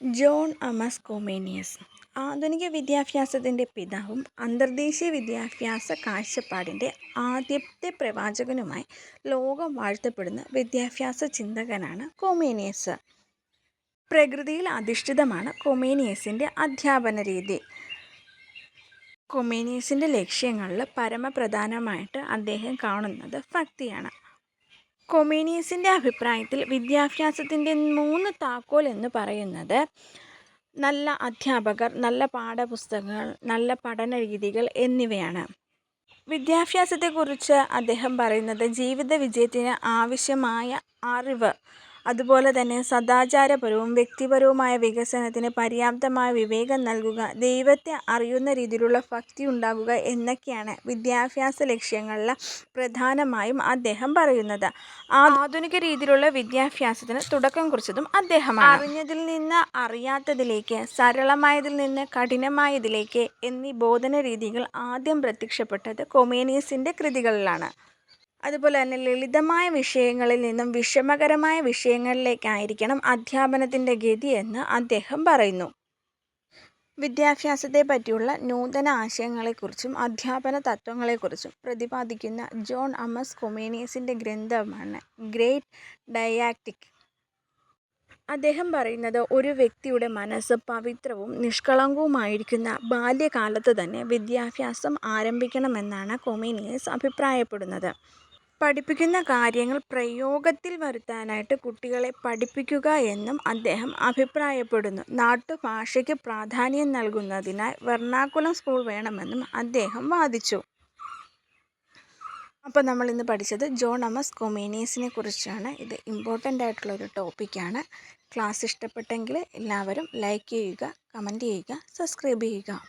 John അമസ് Comenius ആധുനിക വിദ്യാഭ്യാസത്തിൻ്റെ പിതാവും അന്തർദേശീയ വിദ്യാഭ്യാസ കാഴ്ചപ്പാടിൻ്റെ ആദ്യത്തെ പ്രവാചകനുമായി ലോകം വാഴ്ത്തപ്പെടുന്ന വിദ്യാഭ്യാസ ചിന്തകനാണ് കൊമേനിയസ്. പ്രകൃതിയിൽ അധിഷ്ഠിതമാണ് കൊമേനിയസിൻ്റെ അധ്യാപന രീതി. കൊമേനിയസിൻ്റെ ലക്ഷ്യങ്ങളിൽ പരമപ്രധാനമായിട്ട് അദ്ദേഹം കാണുന്നത് ഭക്തിയാണ്. കൊമേനിയസിൻ്റെ അഭിപ്രായത്തിൽ വിദ്യാഭ്യാസത്തിൻ്റെ 3 താക്കോൽ എന്ന് പറയുന്നത് നല്ല അധ്യാപകർ, നല്ല പാഠപുസ്തകങ്ങൾ, നല്ല പഠന രീതികൾ എന്നിവയാണ്. വിദ്യാഭ്യാസത്തെക്കുറിച്ച് അദ്ദേഹം പറയുന്നത് ജീവിത വിജയത്തിന് ആവശ്യമായ അറിവ്, അതുപോലെ തന്നെ സദാചാരപരവും വ്യക്തിപരവുമായ വികസനത്തിന് പര്യാപ്തമായ വിവേകം നൽകുക, ദൈവത്തെ അറിയുന്ന രീതിയിലുള്ള ഭക്തി ഉണ്ടാകുക എന്നൊക്കെയാണ് വിദ്യാഭ്യാസ ലക്ഷ്യങ്ങളിൽ പ്രധാനമായും അദ്ദേഹം പറയുന്നത്. ആധുനിക രീതിയിലുള്ള വിദ്യാഭ്യാസത്തിന് തുടക്കം കുറിച്ചതും അദ്ദേഹമാണ്. അറിഞ്ഞതിൽ നിന്ന് അറിയാത്തതിലേക്ക്, സരളമായതിൽ നിന്ന് കഠിനമായതിലേക്ക് എന്നീ ബോധന രീതികൾ ആദ്യം പ്രത്യക്ഷപ്പെട്ടത് കൊമേനിയസിൻ്റെ കൃതികളിലാണ്. അതുപോലെ തന്നെ ലളിതമായ വിഷയങ്ങളിൽ നിന്നും വിഷമകരമായ വിഷയങ്ങളിലേക്കായിരിക്കണം അധ്യാപനത്തിൻ്റെ ഗതി എന്ന് അദ്ദേഹം പറയുന്നു. വിദ്യാഭ്യാസത്തെ പറ്റിയുള്ള നൂതന ആശയങ്ങളെക്കുറിച്ചും അധ്യാപന തത്വങ്ങളെക്കുറിച്ചും പ്രതിപാദിക്കുന്ന ജോൺ അമസ് കൊമേനിയസിൻ്റെ ഗ്രന്ഥമാണ് ഗ്രേറ്റ് ഡയാക്റ്റിക്. അദ്ദേഹം പറയുന്നത് ഒരു വ്യക്തിയുടെ മനസ്സ് പവിത്രവും നിഷ്കളങ്കവുമായിരിക്കുന്ന ബാല്യകാലത്ത് തന്നെ വിദ്യാഭ്യാസം ആരംഭിക്കണമെന്നാണ് കൊമേനിയസ് അഭിപ്രായപ്പെടുന്നത്. പഠിപ്പിക്കുന്ന കാര്യങ്ങൾ പ്രയോഗത്തിൽ വരുത്താനായിട്ട് കുട്ടികളെ പഠിപ്പിക്കുക എന്നും അദ്ദേഹം അഭിപ്രായപ്പെടുന്നു. നാട്ടുഭാഷയ്ക്ക് പ്രാധാന്യം നൽകുന്നതിനാൽ വെർണാക്കുലം സ്കൂൾ വേണമെന്നും അദ്ദേഹം വാദിച്ചു. അപ്പോൾ നമ്മൾ ഇന്ന് പഠിച്ചത് ജോൺ അമസ് കൊമേനിയസിനെ കുറിച്ചാണ്. ഇത് ഇമ്പോർട്ടൻ്റ് ആയിട്ടുള്ളൊരു ടോപ്പിക്കാണ്. ക്ലാസ് ഇഷ്ടപ്പെട്ടെങ്കിൽ എല്ലാവരും ലൈക്ക് ചെയ്യുക, കമൻറ്റ് ചെയ്യുക, സബ്സ്ക്രൈബ് ചെയ്യുക.